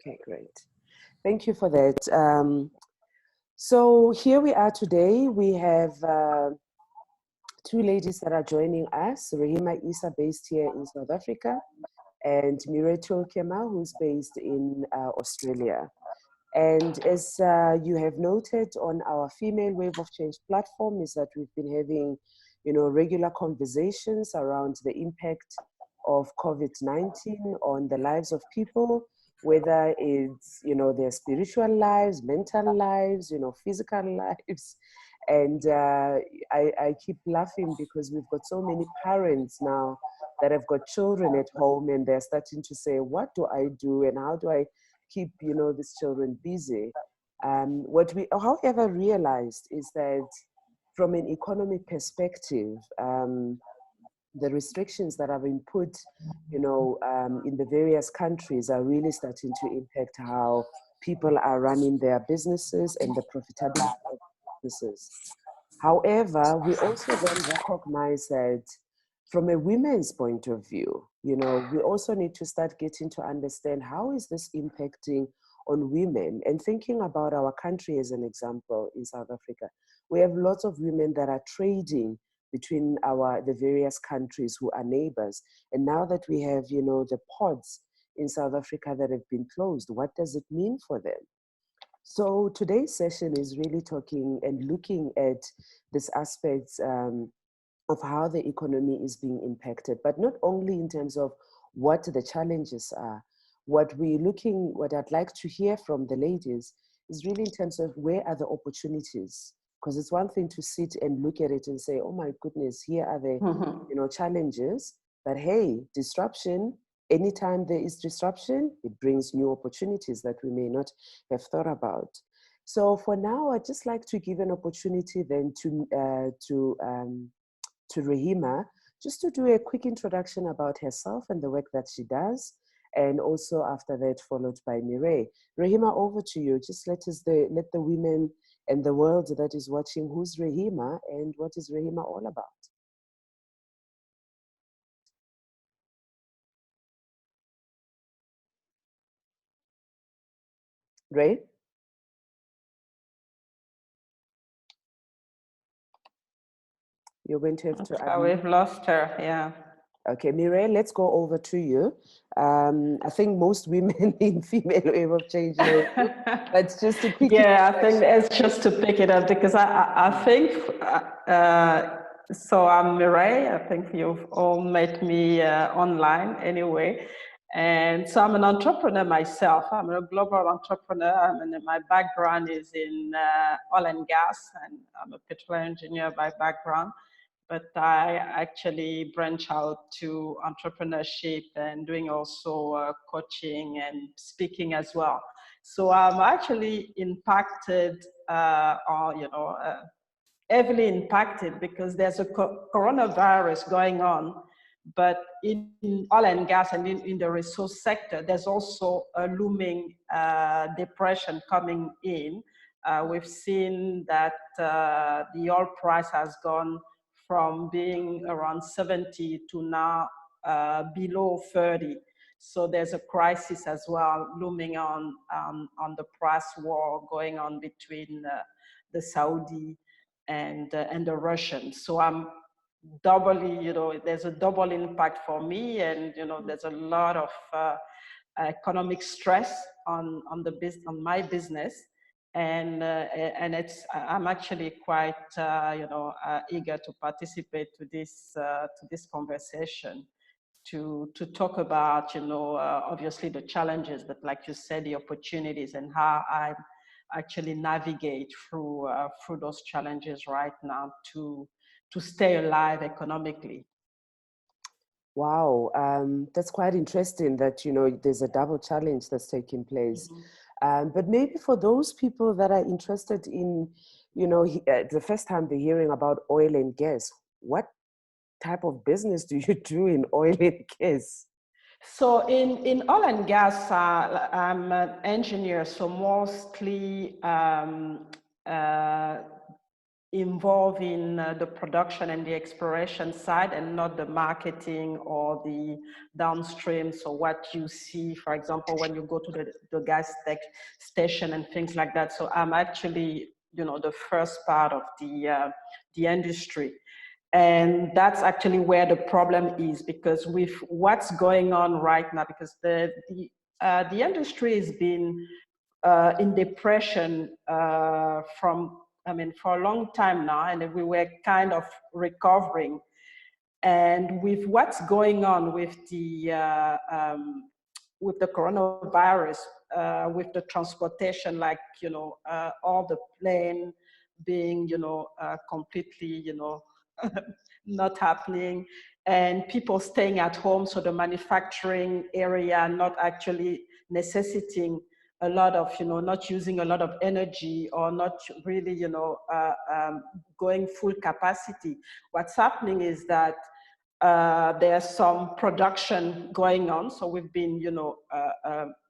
Okay, great. Thank you for that. So here we are today. We have two ladies that are joining us, Rahema Isa, based here in South Africa, and Mireille Toulekima, who's based in Australia. And as you have noted on our Female Wave of Change platform, is that we've been having, regular conversations around the impact of COVID-19 on the lives of people, whether it's, their spiritual lives, mental lives, physical lives. And I keep laughing because we've got so many parents now that have got children at home, and they're starting to say, what do I do and how do I keep, these children busy? What we, however, realized is that from an economic perspective, the restrictions that have been put, in the various countries are really starting to impact how people are running their businesses and the profitability of businesses. However, we also then recognize that from a women's point of view, we also need to start getting to understand how is this impacting on women, and thinking about our country as an example in South Africa. We have lots of women that are trading between the various countries who are neighbors. And now that we have, the ports in South Africa that have been closed, what does it mean for them? So today's session is really talking and looking at this aspects of how the economy is being impacted, but not only in terms of what the challenges are. What I'd like to hear from the ladies is really in terms of where are the opportunities? Because it's one thing to sit and look at it and say, oh my goodness, here are the challenges. But hey, disruption, anytime there is disruption, it brings new opportunities that we may not have thought about. So for now, I'd just like to give an opportunity then to Rahema, just to do a quick introduction about herself and the work that she does. And also after that, followed by Mireille. Rahema, over to you. Just let the women and the world that is watching, who's Rahema and what is Rahema all about? Ray? You're going to have to... we've lost her, yeah. Okay, Mireille, let's go over to you. I think most women in Female Wave of Change know, but just a quick... Yeah, I think it's just to pick it up because I think, so I'm Mireille. I think you've all met me online anyway. And so I'm an entrepreneur myself. I'm a global entrepreneur. My background is in oil and gas, and I'm a petroleum engineer by background. But I actually branch out to entrepreneurship and doing also coaching and speaking as well. So I'm actually impacted, heavily impacted because there's a coronavirus going on. But in oil and gas and in the resource sector, there's also a looming depression coming in. We've seen that the oil price has gone from being around 70 to now below 30. So there's a crisis as well looming on the price war going on between the Saudi and the Russians. So I'm doubly, there's a double impact for me, and there's a lot of economic stress on my business, and I'm actually quite eager to participate to this conversation to talk about obviously the challenges, but like you said, the opportunities and how I actually navigate through those challenges right now to stay alive economically. Wow, that's quite interesting that, there's a double challenge that's taking place. But maybe for those people that are interested in, the first time they're hearing about oil and gas, what type of business do you do in oil and gas? So in oil and gas, I'm an engineer, so mostly involved in the production and the exploration side and not the marketing or the downstream. So what you see, for example, when you go to the gas station and things like that. So I'm actually, you know, the first part of the industry. And that's actually where the problem is, because with what's going on right now, because the industry has been in depression for a long time now, and we were kind of recovering. And with what's going on with the coronavirus, with the transportation, like, you know, all the plane being, you know, completely, you know, not happening, and people staying at home, so the manufacturing area not actually necessitating a lot of, you know, not using a lot of energy or not really, you know, going full capacity. What's happening is that there's some production going on. So we've been, you know,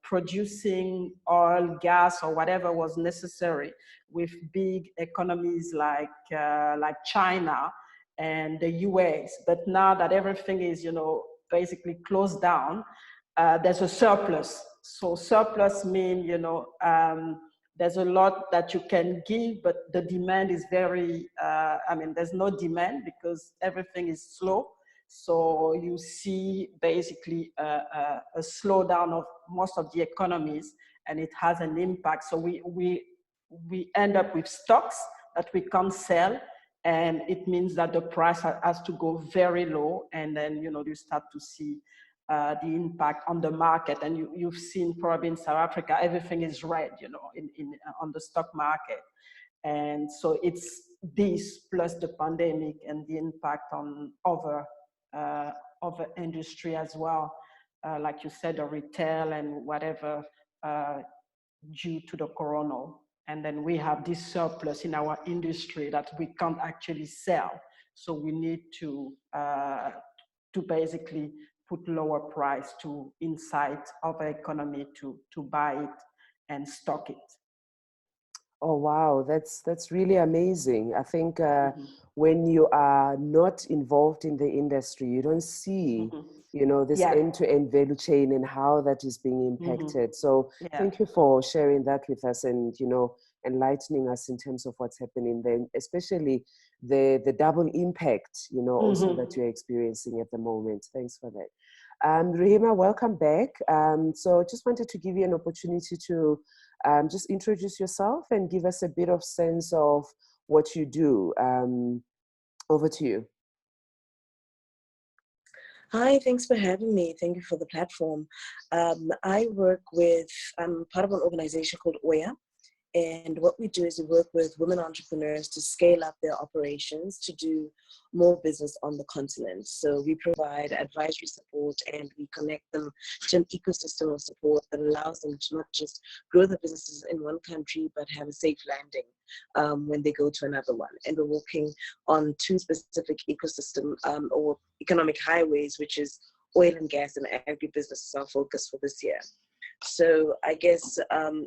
producing oil, gas, or whatever was necessary with big economies like China and the US. But now that everything is, you know, basically closed down, there's a surplus. So surplus means, you know, there's a lot that you can give, but the demand is very, there's no demand because everything is slow. So you see basically a slowdown of most of the economies, and it has an impact. So we end up with stocks that we can't sell, and it means that the price has to go very low, and then, you know, you start to see the impact on the market. And you've seen probably in South Africa, everything is red, you know, on the stock market. And so it's this plus the pandemic and the impact on other industry as well, like you said, the retail and whatever, due to the corona. And then we have this surplus in our industry that we can't actually sell. So we need to basically put lower price to incite our economy to buy it and stock it. Oh, wow, that's really amazing. I think when you are not involved in the industry, you don't see, you know, this end-to-end value chain and how that is being impacted. So thank you for sharing that with us and, you know, enlightening us in terms of what's happening there, especially the double impact, you know, also that you're experiencing at the moment. Thanks for that. Rahema, welcome back. So just wanted to give you an opportunity to just introduce yourself and give us a bit of sense of what you do. Over to you. Hi, thanks for having me. Thank you for the platform. I work with, I'm part of an organization called OYA. And what we do is we work with women entrepreneurs to scale up their operations to do more business on the continent. So we provide advisory support and we connect them to an ecosystem of support that allows them to not just grow their businesses in one country, but have a safe landing when they go to another one. And we're working on two specific ecosystem or economic highways, which is oil and gas and agribusiness is our focus for this year. So I guess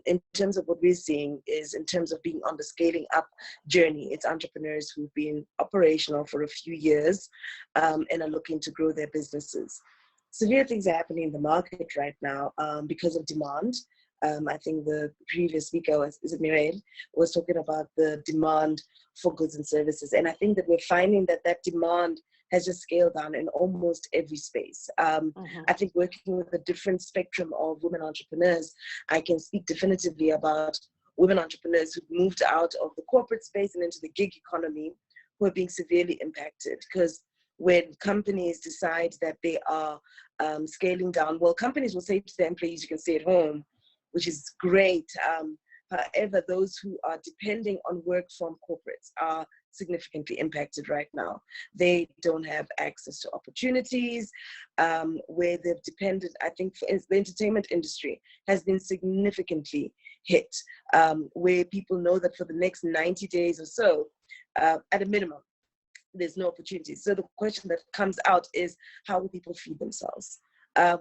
in terms of what we're seeing is in terms of being on the scaling up journey, it's entrepreneurs who've been operational for a few years and are looking to grow their businesses. Severe things are happening in the market right now because of demand. I think the previous speaker, is it Mireille, was talking about the demand for goods and services. And I think that we're finding that that demand has just scaled down in almost every space. I think working with a different spectrum of women entrepreneurs, I can speak definitively about women entrepreneurs who've moved out of the corporate space and into the gig economy who are being severely impacted. Because when companies decide that they are scaling down, well, companies will say to their employees, you can stay at home, which is great. However, those who are depending on work from corporates are significantly impacted right now. They don't have access to opportunities where they've depended. I think the entertainment industry has been significantly hit, where people know that for the next 90 days or so, at a minimum, there's no opportunities. So the question that comes out is, how will people feed themselves?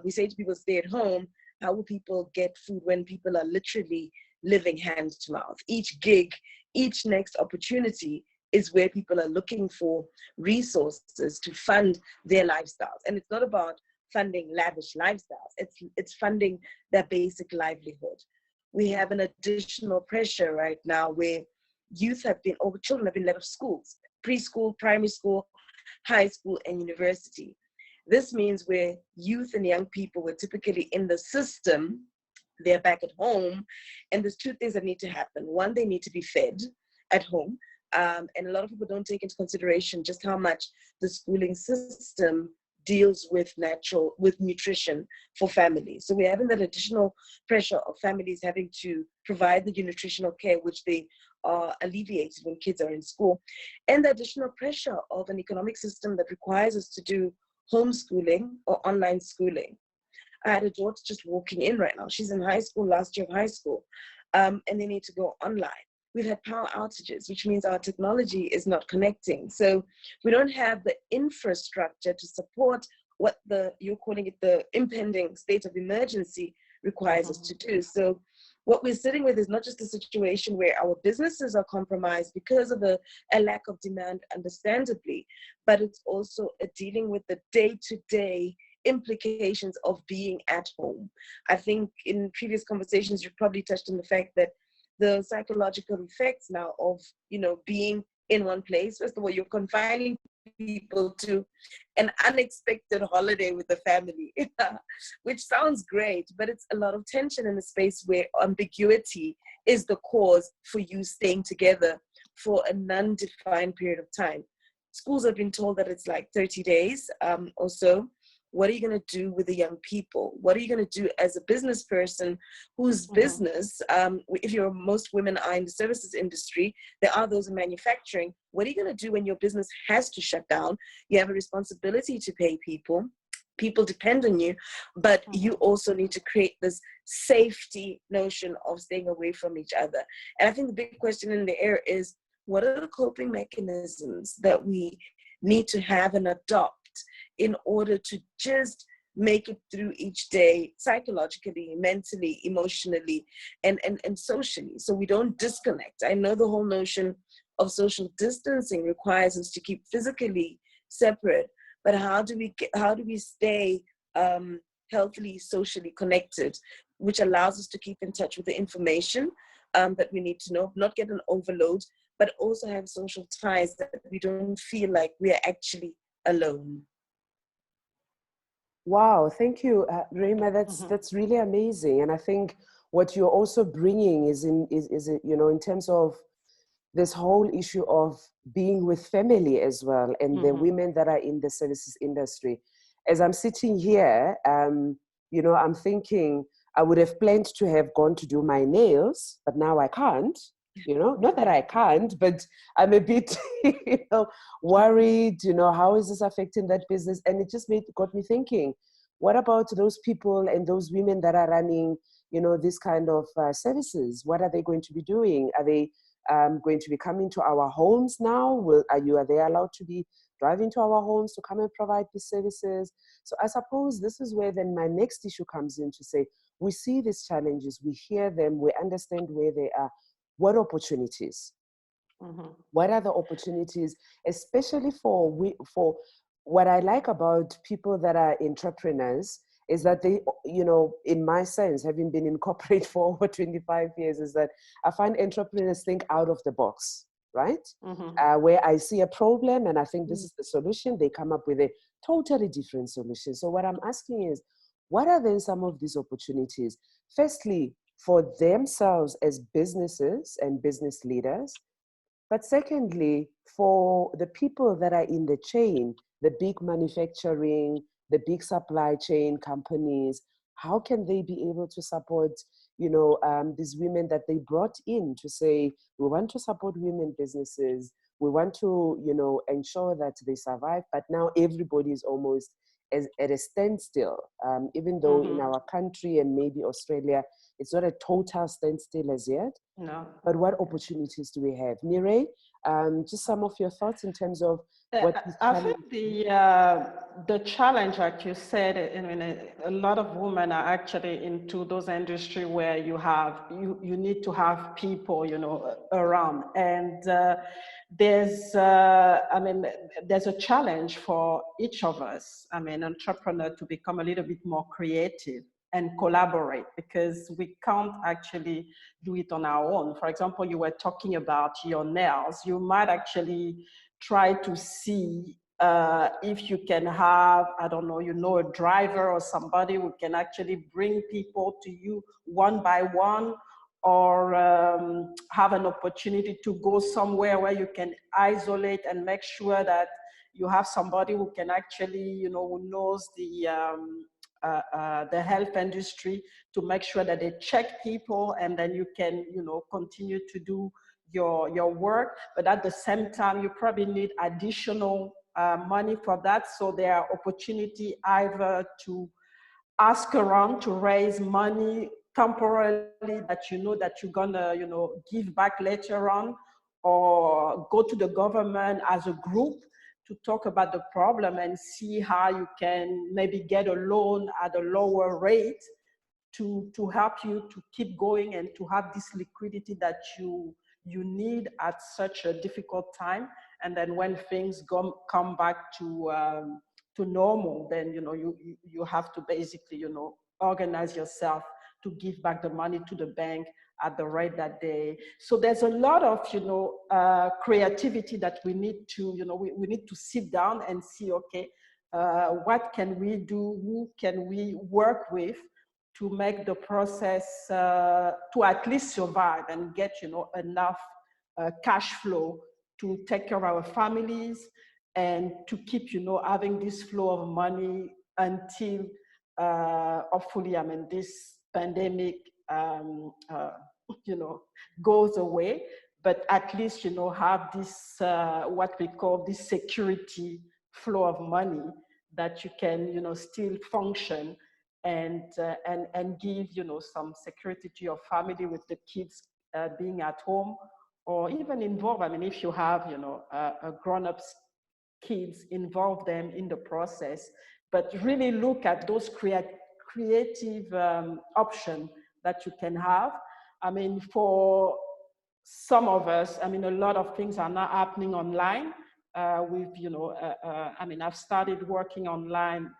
We say to people, stay at home. How will people get food when people are literally living hand to mouth? Each gig, each next opportunity is where people are looking for resources to fund their lifestyles. And it's not about funding lavish lifestyles. It's funding their basic livelihood. We have an additional pressure right now where children have been let off schools, preschool, primary school, high school, and university. This means where youth and young people were typically in the system, they're back at home, and there's two things that need to happen. One, they need to be fed at home. And a lot of people don't take into consideration just how much the schooling system deals with nutrition for families. So we're having that additional pressure of families having to provide the nutritional care, which they are alleviated when kids are in school, and the additional pressure of an economic system that requires us to do homeschooling or online schooling. I had a daughter just walking in right now. She's in high school, last year of high school, and they need to go online. We've had power outages, which means our technology is not connecting. So we don't have the infrastructure to support what you're calling it the impending state of emergency requires us to do. So what we're sitting with is not just a situation where our businesses are compromised because of a lack of demand, understandably, but it's also dealing with the day-to-day implications of being at home. I think in previous conversations, you've probably touched on the fact that the psychological effects now of, being in one place. First of all, you're confining people to an unexpected holiday with the family, which sounds great, but it's a lot of tension in a space where ambiguity is the cause for you staying together for a non-defined period of time. Schools have been told that it's like 30 days or so. What are you going to do with the young people? What are you going to do as a business person whose business, if most women are in the services industry, there are those in manufacturing. What are you going to do when your business has to shut down? You have a responsibility to pay people. People depend on you, but you also need to create this safety notion of staying away from each other. And I think the big question in the air is, what are the coping mechanisms that we need to have and adopt in order to just make it through each day psychologically, mentally, emotionally, and socially, so we don't disconnect? I know the whole notion of social distancing requires us to keep physically separate, but how do we stay healthily, socially connected, which allows us to keep in touch with the information that we need to know, not get an overload, but also have social ties that we don't feel like we are actually alone. Wow, thank you, Rahema. That's really amazing, and I think what you're also bringing is in terms of this whole issue of being with family as well, and the women that are in the services industry. As I'm sitting here, I'm thinking I would have planned to have gone to do my nails, but now I can't. Not that I can't, but I'm a bit, worried, how is this affecting that business? And it just got me thinking, what about those people and those women that are running, this kind of services? What are they going to be doing? Are they going to be coming to our homes now? Are they allowed to be driving to our homes to come and provide these services? So I suppose this is where then my next issue comes in, to say, we see these challenges, we hear them, we understand where they are. What opportunities? What are the opportunities, especially for what I like about people that are entrepreneurs is that they, in my sense, having been in corporate for over 25 years, is that I find entrepreneurs think out of the box, right? Where I see a problem and I think this is the solution, they come up with a totally different solution. So what I'm asking is, what are then some of these opportunities? Firstly, for themselves as businesses and business leaders, but secondly, for the people that are in the chain, the big manufacturing, the big supply chain companies, how can they be able to support, these women that they brought in to say, we want to support women businesses, we want to, ensure that they survive, but now everybody is almost at a standstill, even though in our country and maybe Australia, it's not a total standstill as yet. No. But what opportunities do we have? Mireille, Just some of your thoughts in terms of what is I think the challenge, like you said, I mean, a lot of women are actually into those industries where you need to have people, around, and there's a challenge for each of us. I mean, entrepreneur to become a little bit more creative and collaborate, because we can't actually do it on our own. For example, you were talking about your nails. You might actually try to see if you can have, I don't know, a driver or somebody who can actually bring people to you one by one, or have an opportunity to go somewhere where you can isolate and make sure that you have somebody who can actually, who knows the health industry, to make sure that they check people, and then you can, continue to do your work. But at the same time, you probably need additional money for that. So there are opportunity either to ask around to raise money temporarily that that you're gonna give back later on, or go to the government as a group to talk about the problem and see how you can maybe get a loan at a lower rate to help you to keep going and to have this liquidity that you need at such a difficult time. And then when things come back to normal, then you have to basically organize yourself to give back the money to the bank at the rate that they. So there's a lot of creativity that we need to we need to sit down and see, okay, what can we do, who can we work with to make the process to at least survive and get enough cash flow to take care of our families, and to keep having this flow of money until hopefully, I mean, this pandemic goes away. But at least have this what we call this security flow of money, that you can still function and give some security to your family, with the kids being at home, or even involve. I mean, if you have a grown-up kids, involve them in the process, but really look at those creative options that you can have. I mean, for some of us, I mean, a lot of things are now happening online. I mean, I've started working online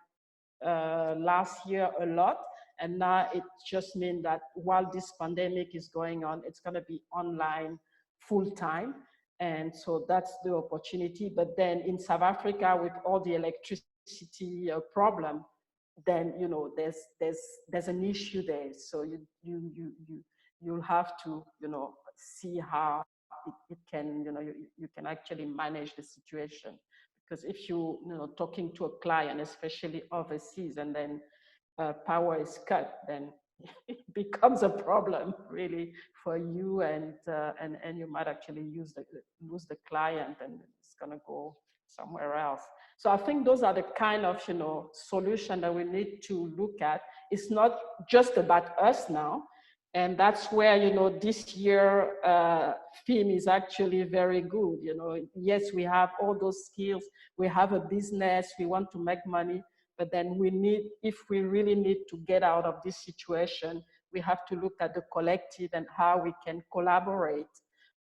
last year a lot, and now it just means that while this pandemic is going on, it's going to be online full time. And so that's the opportunity. But then in South Africa, with all the electricity problem, then there's an issue there. So you'll have to see how it can you can actually manage the situation. Because if talking to a client, especially overseas, and then power is cut, then it becomes a problem really for you, and you might actually lose the client, and it's gonna go somewhere else. So I think those are the kind of solution that we need to look at. It's not just about us now. And that's where, this year theme is actually very good. Yes, we have all those skills. We have a business. We want to make money. But then if we really need to get out of this situation, we have to look at the collective and how we can collaborate,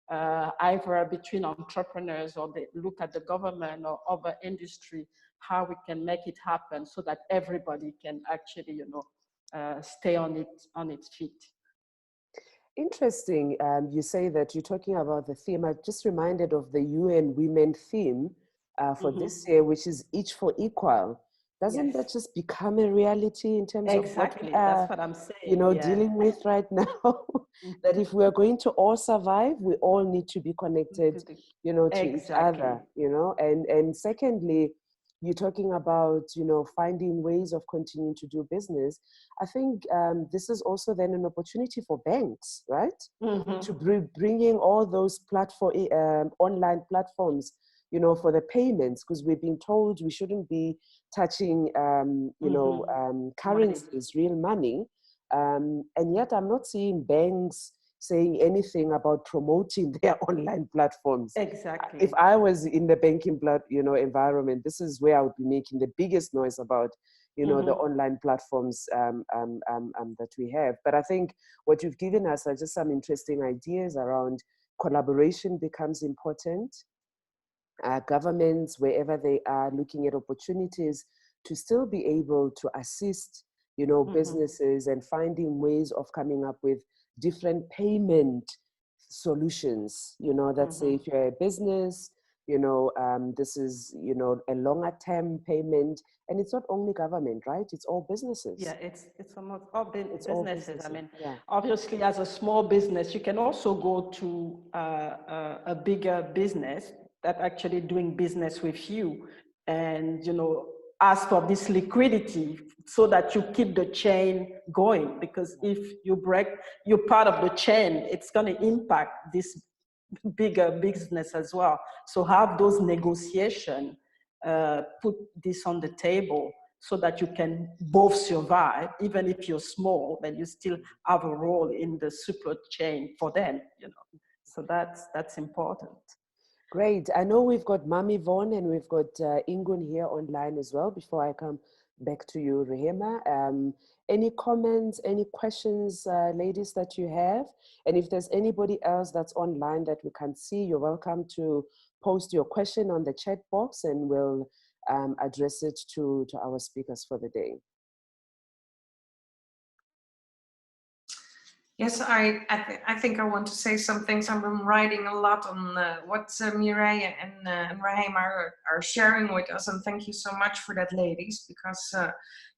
either between entrepreneurs, or look at the government or other industry, how we can make it happen so that everybody can actually, stay on its feet. Interesting. You say that you're talking about the theme. I just reminded of the UN Women theme for this year, which is each for equal. Doesn't that just become a reality in terms of what we are, that's what I'm saying, dealing with right now? That if we are going to all survive, we all need to be connected, to each other, And secondly, you're talking about, finding ways of continuing to do business. I think this is also then an opportunity for banks, right? To bringing all those online platforms, for the payments, because we've been told we shouldn't be touching, currencies, real money. And yet I'm not seeing banks saying anything about promoting their online platforms. Exactly. If I was in the banking environment, this is where I would be making the biggest noise about, the online platforms that we have. But I think what you've given us are just some interesting ideas around collaboration becomes important. Governments, wherever they are, looking at opportunities to still be able to assist, businesses, and finding ways of coming up with different payment solutions, that say if you're a business, this is, a longer term payment. And it's not only government, right? It's all businesses. Yeah, it's almost all businesses. All businesses. I mean, yeah. Obviously, as a small business, you can also go to a bigger business that actually doing business with you, and ask for this liquidity so that you keep the chain going. Because if you break, you're part of the chain, it's going to impact this bigger business as well. So have those negotiations, put this on the table so that you can both survive. Even if you're small, then you still have a role in the supply chain for them, So that's important. Great. I know we've got Mami Vaughn and we've got Ingun here online as well. Before I come back to you, Rahema, any comments, any questions, ladies, that you have? And if there's anybody else that's online that we can see, you're welcome to post your question on the chat box and we'll address it to our speakers for the day. Yes, I think I want to say some things. I've been writing a lot on what Mireille and Rahema are sharing with us, and thank you so much for that, ladies, because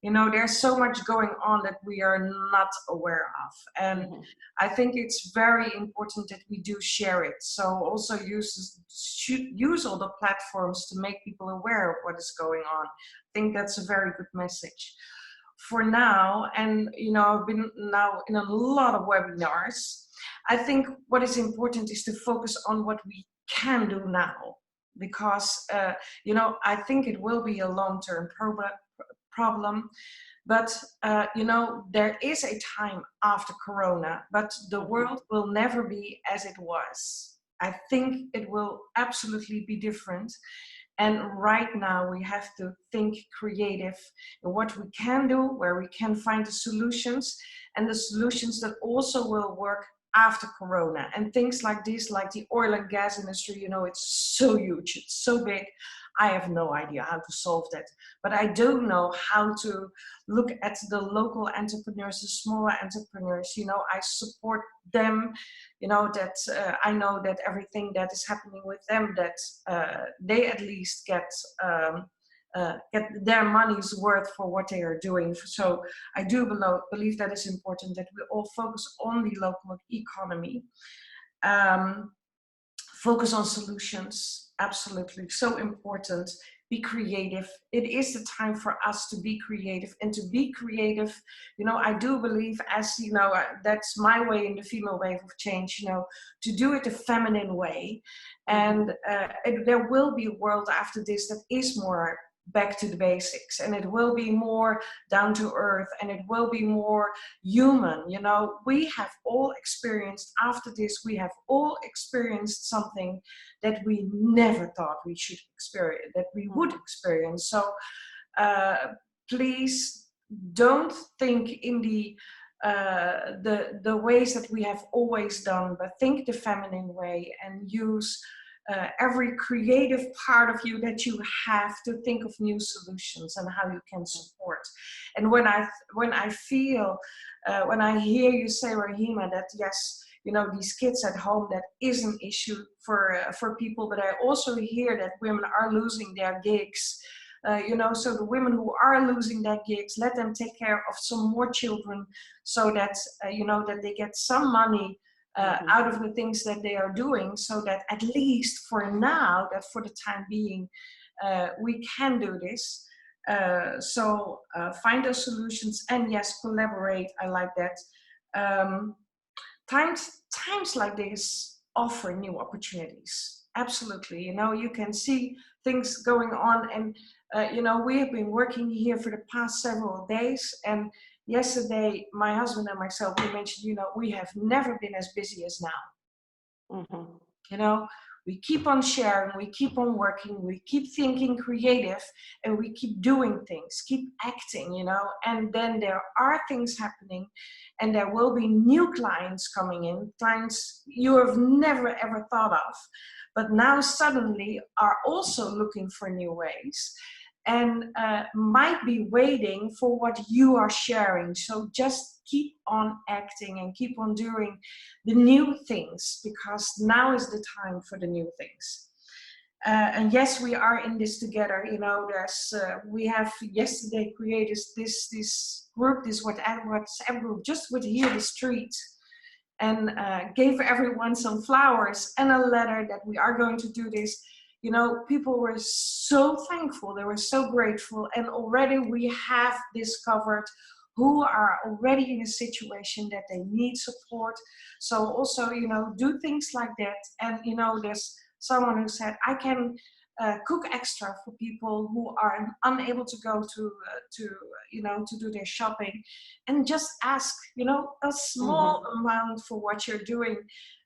there's so much going on that we are not aware of, and I think it's very important that we do share it. So also use all the platforms to make people aware of what is going on. I think that's a very good message. For now, and I've been now in a lot of webinars, I think what is important is to focus on what we can do now, because I think it will be a long-term problem, but there is a time after Corona, but the world will never be as it was. I think it will absolutely be different. And right now we have to think creative in what we can do, where we can find the solutions, and the solutions that also will work after Corona. And things like this, like the oil and gas industry, it's so huge, it's so big. I have no idea how to solve that, but I do know how to look at the local entrepreneurs, the smaller entrepreneurs. I support them, that I know that everything that is happening with them, that they at least get their money's worth for what they are doing. So I do believe that it's important that we all focus on the local economy. Focus on solutions, absolutely, so important. Be creative. It is the time for us to be creative, and to be creative, I do believe, as that's my way in the female wave of change, to do it the feminine way. And there will be a world after this that is more back to the basics, and it will be more down to earth, and it will be more human. We have all experienced, after this, we have all experienced something that we never thought we should experience, that we would experience. So please don't think in the ways that we have always done, but think the feminine way, and use every creative part of you that you have to think of new solutions and how you can support. And when I feel, when I hear you say, Rahema, that yes, these kids at home, that is an issue for people, but I also hear that women are losing their gigs. So the women who are losing their gigs, let them take care of some more children, so that that they get some money out of the things that they are doing, so that at least for now, that for the time being, we can do this. So find those solutions, and yes, collaborate. I like that. Times like this offer new opportunities. Absolutely. You can see things going on, and we have been working here for the past several days, and yesterday, my husband and myself, we mentioned, you know, we have never been as busy as now. Mm-hmm. You know, we keep on sharing, we keep on working, we keep thinking creative, and we keep doing things, keep acting, you know, and then there are things happening, and there will be new clients coming in, clients you have never ever thought of, but now suddenly are also looking for new ways and might be waiting for what you are sharing. So just keep on acting and keep on doing the new things, because now is the time for the new things. And yes, we are in this together. You know, there's we have yesterday created this group, this WhatsApp group, just with here the street, and gave everyone some flowers and a letter that we are going to do this. You know, people were so thankful, they were so grateful, and already we have discovered who are already in a situation that they need support. So also, you know, do things like that. And, you know, there's someone who said, I can cook extra for people who are unable to go you know, to do their shopping, and just ask, you know, a small amount for what you're doing,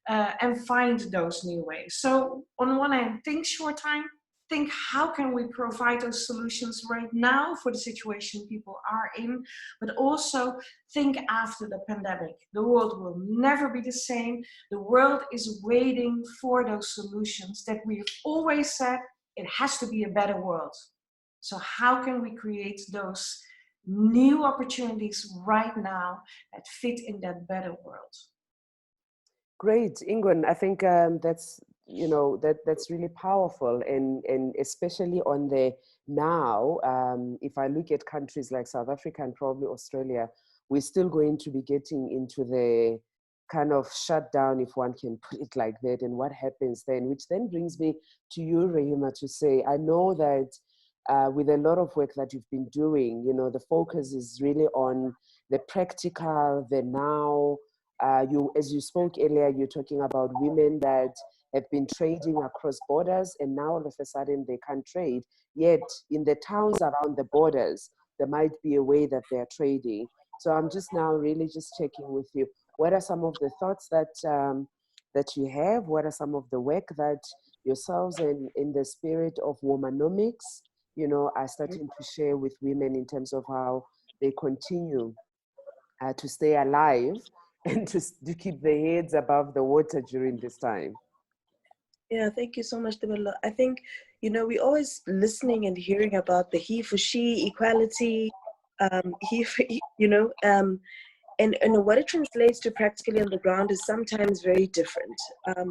and find those new ways. So on one hand, think short time, think how can we provide those solutions right now for the situation people are in, but also think after the pandemic. The world will never be the same. The world is waiting for those solutions that we've always said, it has to be a better world. So how can we create those new opportunities right now that fit in that better world? Great, Ingun. I think that's, you know, that's really powerful, and especially on the now. If I look at countries like South Africa and probably Australia, we're still going to be getting into the kind of shutdown, if one can put it like that, and what happens then, which then brings me to you, Rahema, to say, I know that with a lot of work that you've been doing, you know, the focus is really on the practical, the now. As you spoke earlier, you're talking about women that have been trading across borders, and now all of a sudden they can't trade. Yet in the towns around the borders, there might be a way that they're trading. So I'm just now really just checking with you. What are some of the thoughts that that you have? What are some of the work that yourselves and in the spirit of Womanomics, you know, are starting to share with women in terms of how they continue to stay alive and to keep their heads above the water during this time? Yeah, thank you so much, Debella. I think, you know, we always listening and hearing about the he for she equality, he for, you know, and what it translates to practically on the ground is sometimes very different.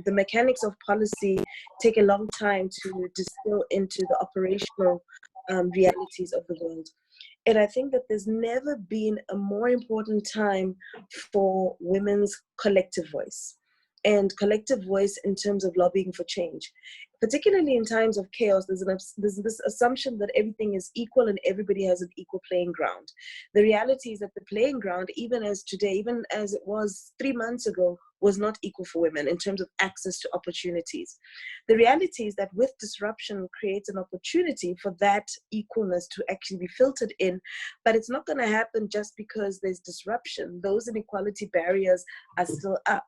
The mechanics of policy take a long time to distill into the operational realities of the world. And I think that there's never been a more important time for women's collective voice, and collective voice in terms of lobbying for change. Particularly in times of chaos, there's this assumption that everything is equal and everybody has an equal playing ground. The reality is that the playing ground, even as today, even as it was 3 months ago, was not equal for women in terms of access to opportunities. The reality is that with disruption creates an opportunity for that equalness to actually be filtered in, but it's not going to happen just because there's disruption. Those inequality barriers are still up.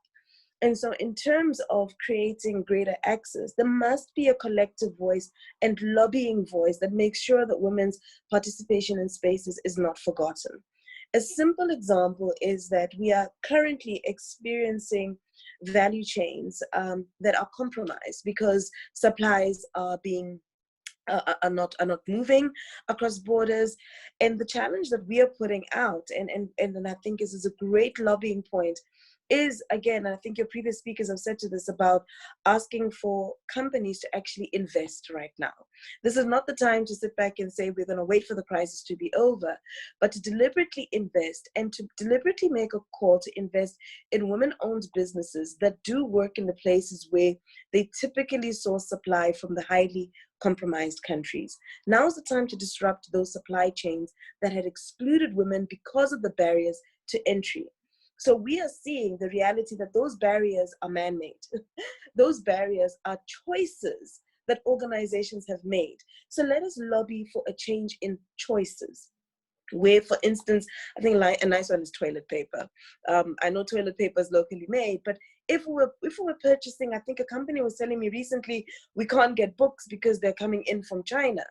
And so in terms of creating greater access, there must be a collective voice and lobbying voice that makes sure that women's participation in spaces is not forgotten. A simple example is that we are currently experiencing value chains that are compromised because supplies are not moving across borders. And the challenge that we are putting out, and I think this is a great lobbying point, is, again, I think your previous speakers have said to this about asking for companies to actually invest right now. This is not the time to sit back and say we're going to wait for the crisis to be over, but to deliberately invest and to deliberately make a call to invest in women-owned businesses that do work in the places where they typically source supply from the highly compromised countries. Now is the time to disrupt those supply chains that had excluded women because of the barriers to entry. So we are seeing the reality that those barriers are man-made. Those barriers are choices that organizations have made. So let us lobby for a change in choices. where, for instance, I think like a nice one is toilet paper. I know toilet paper is locally made, but if we were purchasing, I think a company was telling me recently, we can't get books because they're coming in from China.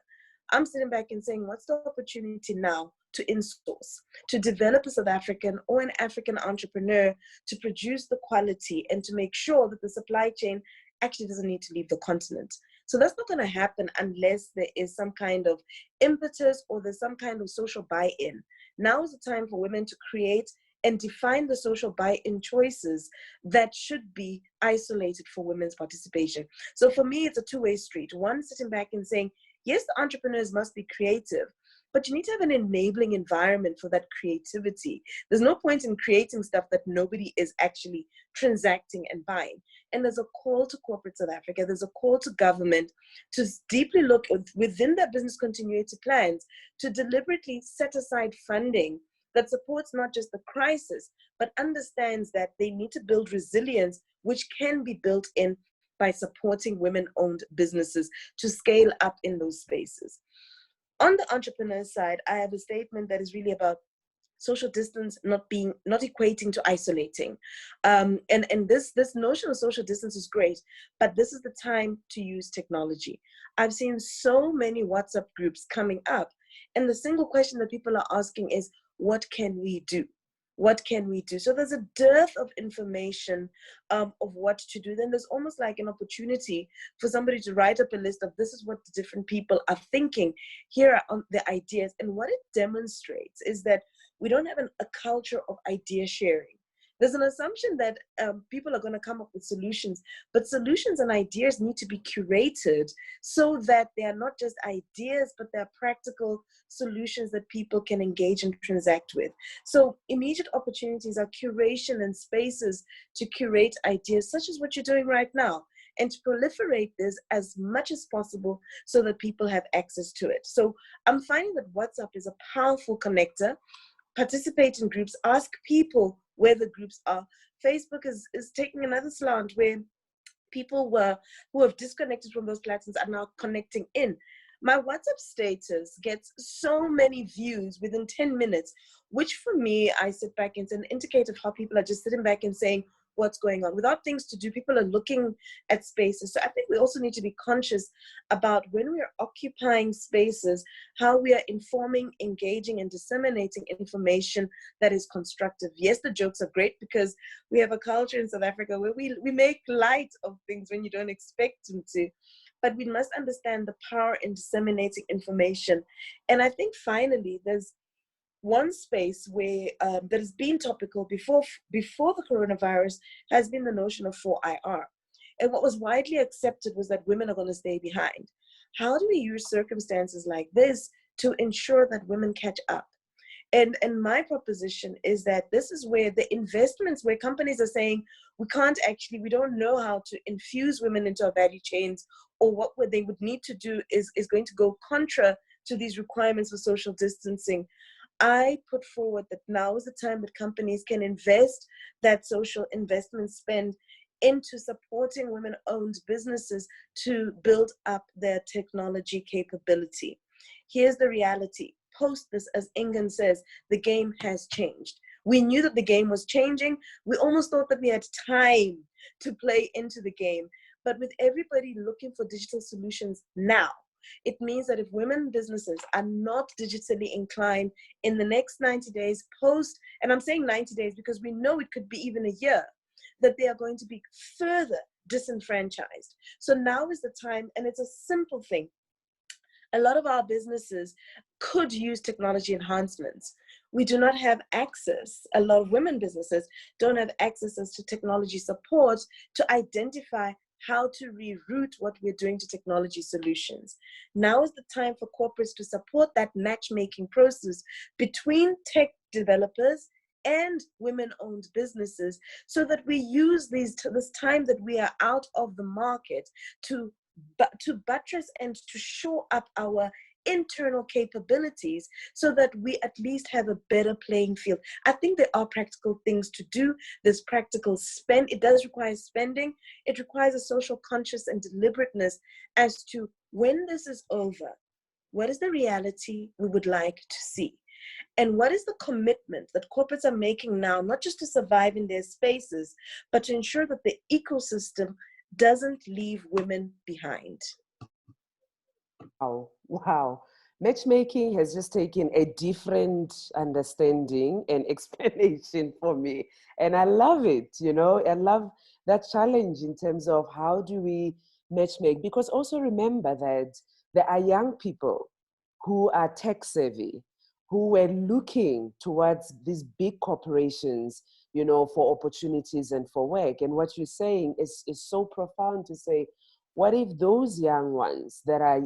I'm sitting back and saying, what's the opportunity now to insource, to develop a South African or an African entrepreneur to produce the quality and to make sure that the supply chain actually doesn't need to leave the continent. So that's not going to happen unless there is some kind of impetus or there's some kind of social buy-in. Now is the time for women to create and define the social buy-in choices that should be isolated for women's participation. So for me, it's a two-way street. One, sitting back and saying, yes, the entrepreneurs must be creative, but you need to have an enabling environment for that creativity. There's no point in creating stuff that nobody is actually transacting and buying. And there's a call to corporate South Africa, there's a call to government to deeply look within their business continuity plans to deliberately set aside funding that supports not just the crisis, but understands that they need to build resilience, which can be built in by supporting women-owned businesses to scale up in those spaces. On the entrepreneur side, I have a statement that is really about social distance not equating to isolating. And this notion of social distance is great, but this is the time to use technology. I've seen so many WhatsApp groups coming up, and the single question that people are asking is, what can we do? What can we do? So there's a dearth of information of what to do. Then there's almost like an opportunity for somebody to write up a list of this is what the different people are thinking. Here are the ideas. And what it demonstrates is that we don't have a culture of idea sharing. There's an assumption that people are going to come up with solutions, but solutions and ideas need to be curated so that they are not just ideas, but they're practical solutions that people can engage and transact with. So immediate opportunities are curation and spaces to curate ideas, such as what you're doing right now, and to proliferate this as much as possible so that people have access to it. So I'm finding that WhatsApp is a powerful connector. Participate in groups, ask people where the groups are. Facebook is taking another slant where people who have disconnected from those platforms are now connecting in. My WhatsApp status gets so many views within 10 minutes, which for me, I sit back and it's an indicator of how people are just sitting back and saying, what's going on? Without things to do, people are looking at spaces. So I think we also need to be conscious about when we are occupying spaces, how we are informing, engaging, and disseminating information that is constructive. Yes, the jokes are great because we have a culture in South Africa where we make light of things when you don't expect them to. But we must understand the power in disseminating information. And I think finally, there's one space where that has been topical before the coronavirus has been the notion of 4IR. And what was widely accepted was that women are going to stay behind. How do we use circumstances like this to ensure that women catch up? And my proposition is that this is where the investments, where companies are saying, we don't know how to infuse women into our value chains, or what they would need to do is going to go contra to these requirements for social distancing. I put forward that now is the time that companies can invest that social investment spend into supporting women-owned businesses to build up their technology capability. Here's the reality. Post this, as Ingan says, the game has changed. We knew that the game was changing. We almost thought that we had time to play into the game. But with everybody looking for digital solutions now, it means that if women businesses are not digitally inclined in the next 90 days post, and I'm saying 90 days because we know it could be even a year, that they are going to be further disenfranchised. So now is the time, and it's a simple thing. A lot of our businesses could use technology enhancements. We do not have access. A lot of women businesses don't have access to technology support to identify how to reroute what we're doing to technology solutions. Now is the time for corporates to support that matchmaking process between tech developers and women-owned businesses so that we use this time that we are out of the market to buttress and to shore up our internal capabilities so that we at least have a better playing field. I think there are practical things to do. There's practical spend. It does require spending. It requires a social conscious and deliberateness as to when this is over, what is the reality we would like to see? And what is the commitment that corporates are making now, not just to survive in their spaces, but to ensure that the ecosystem doesn't leave women behind? Wow, wow. Matchmaking has just taken a different understanding and explanation for me. And I love it, you know, I love that challenge in terms of how do we matchmake? Because also remember that there are young people who are tech savvy, who were looking towards these big corporations, you know, for opportunities and for work. And what you're saying is so profound to say, what if those young ones that are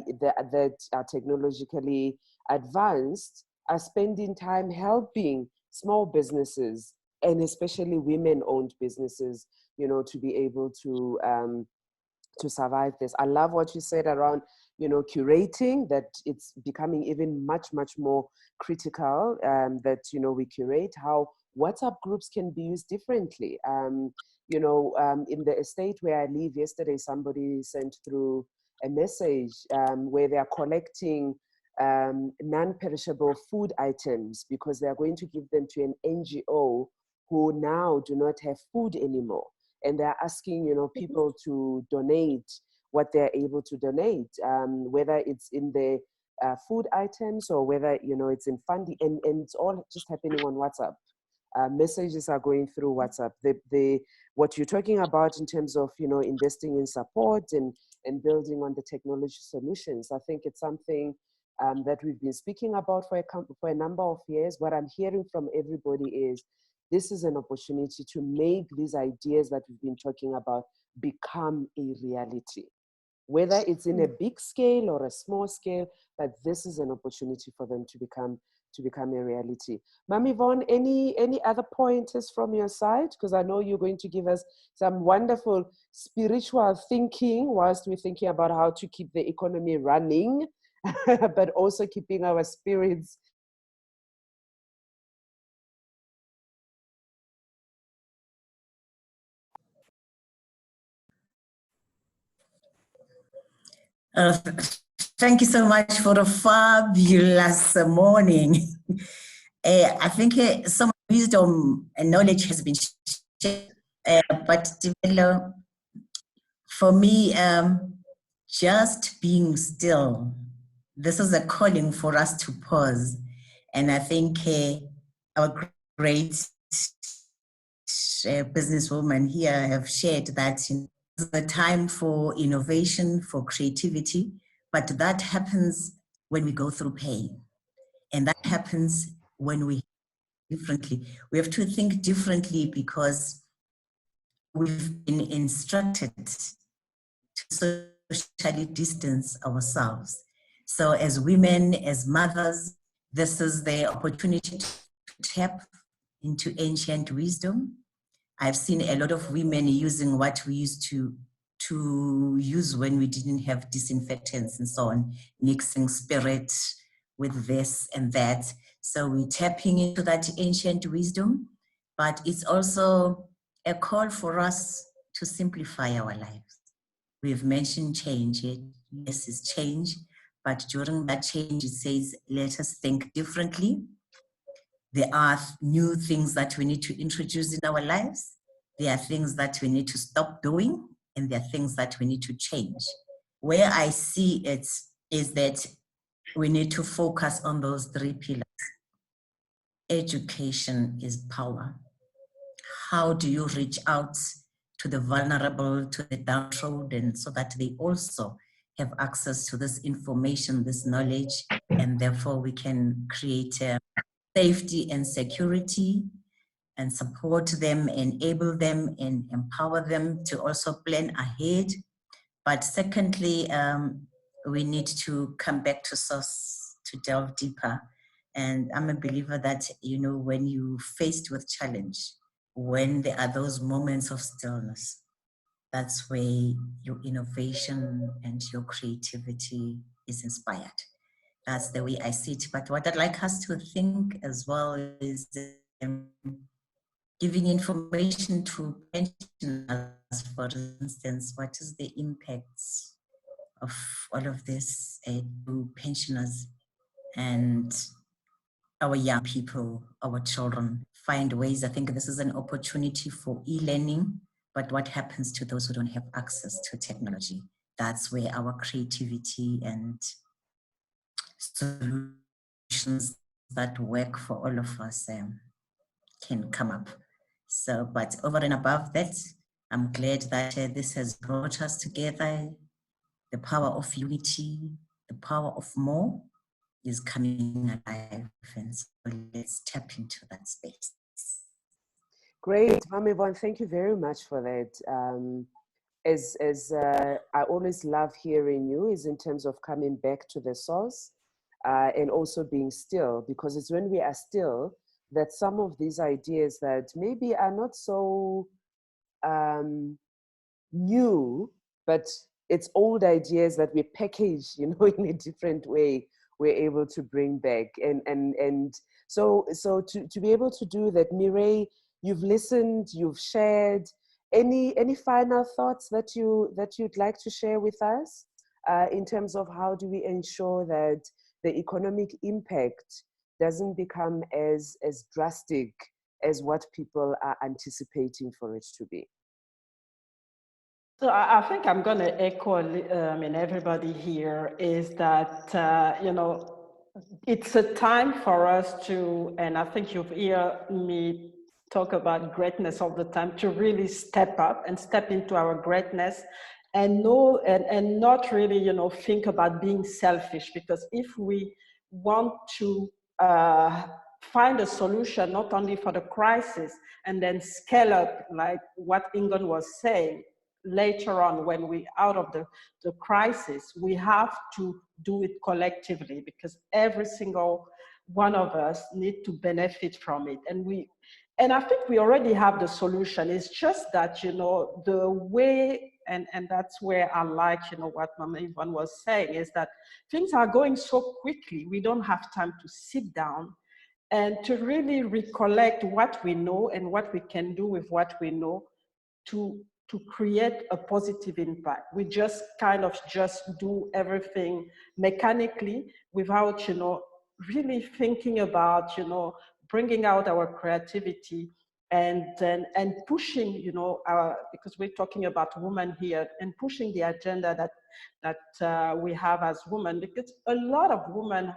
technologically advanced are spending time helping small businesses, and especially women-owned businesses, you know, to be able to survive this? I love what you said around, you know, curating, that it's becoming even much more critical, that, you know, we curate how WhatsApp groups can be used differently. You know, in the estate where I live, yesterday somebody sent through a message where they are collecting non-perishable food items because they are going to give them to an NGO who now do not have food anymore. And they're asking, you know, people to donate what they're able to donate, whether it's in the food items or whether, you know, it's in funding, and it's all just happening on WhatsApp. Messages are going through WhatsApp. What you're talking about in terms of, you know, investing in support and building on the technology solutions, I think it's something that we've been speaking about for a number of years. What I'm hearing from everybody is this is an opportunity to make these ideas that we've been talking about become a reality, whether it's in a big scale or a small scale, but this is an opportunity for them to become a reality. Ma'am Yvonne, any other pointers from your side? Because I know you're going to give us some wonderful spiritual thinking whilst we're thinking about how to keep the economy running, but also keeping our spirits. Thank you so much for a fabulous morning. I think some wisdom and knowledge has been shared, but for me, just being still, this is a calling for us to pause. And I think our great businesswomen here have shared that the time for innovation, for creativity, but that happens when we go through pain. And that happens when we differently. We have to think differently because we've been instructed to socially distance ourselves. So as women, as mothers, this is the opportunity to tap into ancient wisdom. I've seen a lot of women using what we used to use when we didn't have disinfectants and so on, mixing spirit with this and that. So we're tapping into that ancient wisdom, but it's also a call for us to simplify our lives. We've mentioned change. Yes, it's change, but during that change, it says, let us think differently. There are new things that we need to introduce in our lives. There are things that we need to stop doing, and there are things that we need to change. Where I see it is that we need to focus on those three pillars. Education is power. How do you reach out to the vulnerable, to the downtrodden, so that they also have access to this information, this knowledge, and therefore we can create safety and security and support them, enable them, and empower them to also plan ahead. But secondly, we need to come back to source to delve deeper. And I'm a believer that, you know, when you're faced with challenge, when there are those moments of stillness, that's where your innovation and your creativity is inspired. That's the way I see it. But what I'd like us to think as well is giving information to pensioners, for instance. What is the impact of all of this to pensioners? And our young people, our children, find ways. I think this is an opportunity for e-learning, but what happens to those who don't have access to technology? That's where our creativity and solutions that work for all of us can come up. So, but over and above that, I'm glad that this has brought us together. The power of unity, the power of more is coming alive. And so let's tap into that space. Great, Mama Yvonne, thank you very much for that. I always love hearing you is in terms of coming back to the source and also being still, because it's when we are still that some of these ideas that maybe are not so new, but it's old ideas that we package, you know, in a different way, we're able to bring back. And so to be able to do that, Mireille, you've listened, you've shared. Any final thoughts that you'd like to share with us in terms of how do we ensure that the economic impact doesn't become as drastic as what people are anticipating for it to be? So I think I'm going to echo, everybody here is that, it's a time for us to, and I think you've heard me talk about greatness all the time, to really step up and step into our greatness and know, and not really, think about being selfish, because if we want to find a solution, not only for the crisis, and then scale up, like what Ingon was saying, later on when we're out of the crisis, we have to do it collectively, because every single one of us need to benefit from it. And I think we already have the solution. It's just that, the way, and that's where I like, what Mama Yvonne was saying, is that things are going so quickly. We don't have time to sit down and to really recollect what we know and what we can do with what we know to create a positive impact. We just kind of just do everything mechanically without, really thinking about, bringing out our creativity and pushing, because we're talking about women here, and pushing the agenda that we have as women, because a lot of women,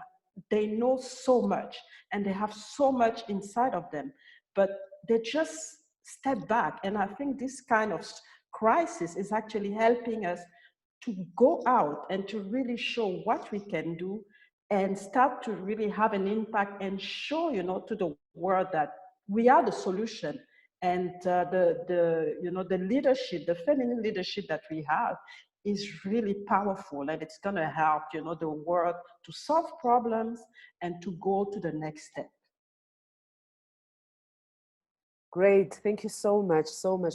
they know so much and they have so much inside of them, but they just step back. And I think this kind of crisis is actually helping us to go out and to really show what we can do and start to really have an impact and show, to the world that we are the solution. And the leadership, the feminine leadership that we have is really powerful, and it's going to help, the world to solve problems and to go to the next step. Great, thank you so much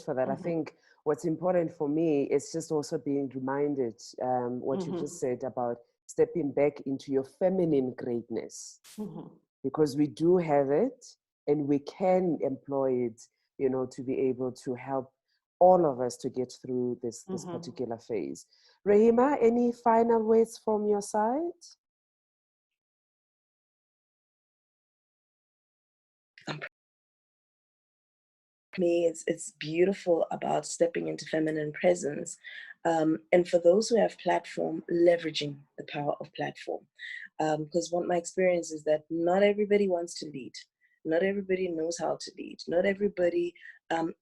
for that. I think what's important for me is just also being reminded what you just said about stepping back into your feminine greatness, because we do have it and we can employ it, to be able to help all of us to get through this particular phase. Rahema, any final words from your side? Me, it's beautiful about stepping into feminine presence, and for those who have platform, leveraging the power of platform, because what my experience is that not everybody wants to lead, not everybody knows how to lead, not everybody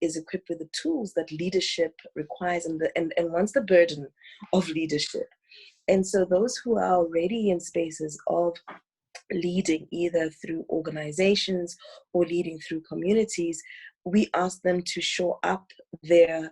is equipped with the tools that leadership requires and wants the burden of leadership. And so those who are already in spaces of leading, either through organizations or leading through communities, we ask them to show up their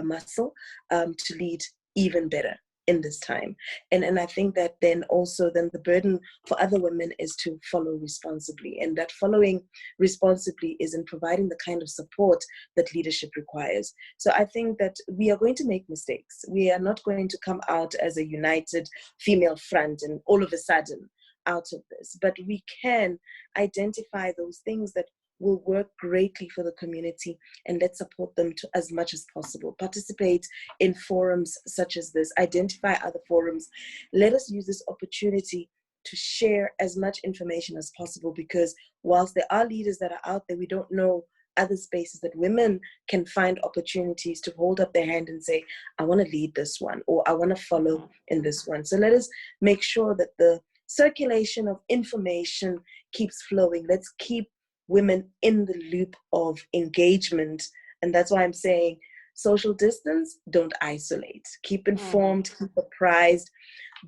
muscle to lead even better in this time. And I think that then the burden for other women is to follow responsibly. And that following responsibly is in providing the kind of support that leadership requires. So I think that we are going to make mistakes. We are not going to come out as a united female front and all of a sudden out of this, but we can identify those things that will work greatly for the community, and let's support them to as much as possible. Participate in forums such as this, identify other forums. Let us use this opportunity to share as much information as possible, because whilst there are leaders that are out there, we don't know other spaces that women can find opportunities to hold up their hand and say, I want to lead this one, or I want to follow in this one. So let us make sure that the circulation of information keeps flowing. Let's keep women in the loop of engagement. And that's why I'm saying social distance, don't isolate. Keep informed, keep apprised.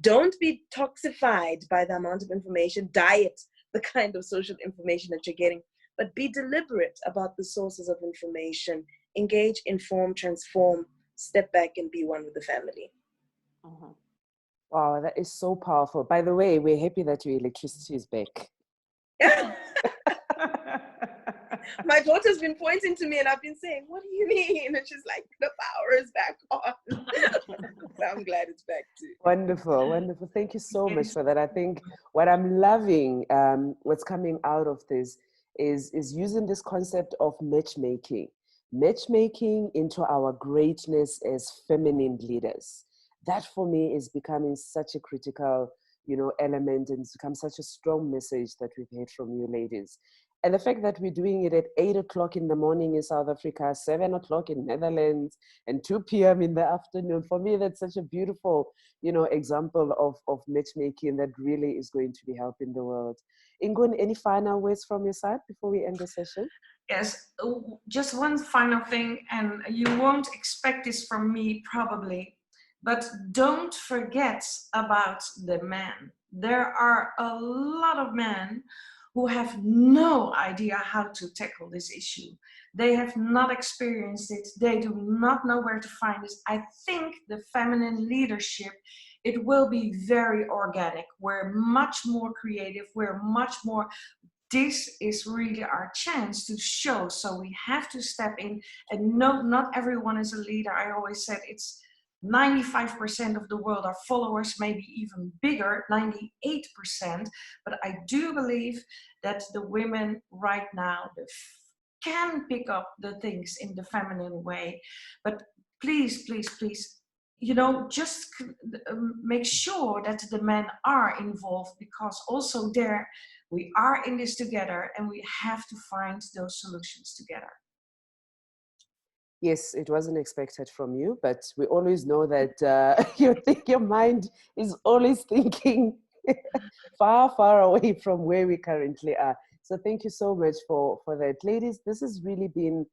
Don't be toxified by the amount of information. Diet the kind of social information that you're getting, but be deliberate about the sources of information. Engage, inform, transform, step back and be one with the family. Wow, that is so powerful. By the way, we're happy that your electricity is back. My daughter's been pointing to me and I've been saying, what do you mean? And she's like, the power is back on. So I'm glad it's back too. Wonderful, wonderful. Thank you so much for that. I think what I'm loving, what's coming out of this is using this concept of matchmaking into our greatness as feminine leaders. That for me is becoming such a critical, element, and it's become such a strong message that we've heard from you ladies. And the fact that we're doing it at 8 o'clock in the morning in South Africa, 7 o'clock in Netherlands, and 2 p.m. in the afternoon, for me, that's such a beautiful, example of matchmaking that really is going to be helping the world. Ingun, any final words from your side before we end the session? Yes, just one final thing, and you won't expect this from me probably, but don't forget about the men. There are a lot of men who have no idea how to tackle this issue. They have not experienced it. They do not know where to find it. I think the feminine leadership, it will be very organic. We're much more creative. We're much more, this is really our chance to show. So we have to step in, and no, not everyone is a leader. I always said it's 95% of the world are followers, maybe even bigger, 98%. But I do believe that the women right now can pick up the things in the feminine way. But please, please, please, just make sure that the men are involved, because also there we are in this together and we have to find those solutions together. Yes, it wasn't expected from you, but we always know that your mind is always thinking far, far away from where we currently are. So thank you so much for that. Ladies, this has really been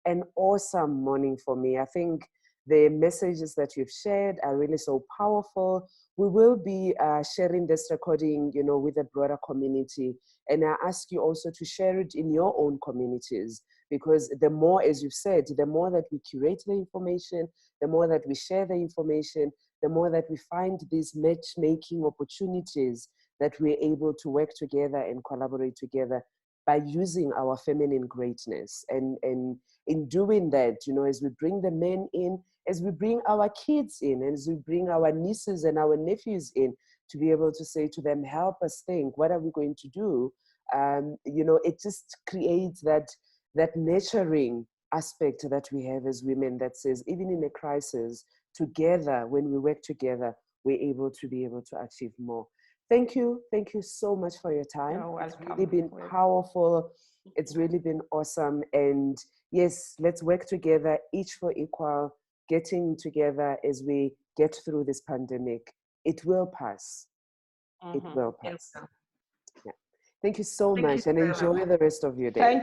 an awesome morning for me. I think the messages that you've shared are really so powerful. We will be sharing this recording, with the broader community. And I ask you also to share it in your own communities, because the more, as you've said, the more that we curate the information, the more that we share the information, the more that we find these matchmaking opportunities that we're able to work together and collaborate together by using our feminine greatness. And in doing that, as we bring the men in, as we bring our kids in, and as we bring our nieces and our nephews in, to be able to say to them, help us think, what are we going to do? It just creates that nurturing aspect that we have as women that says, even in a crisis, together, when we work together, we're able to achieve more. Thank you so much for your time. You're welcome. It's really been powerful. It's really been awesome. And yes, let's work together, each for equal, getting together as we get through this pandemic. It will pass. It will pass. Yes. Yeah. Thank you so Thank much, you and very enjoy much. the rest of your day.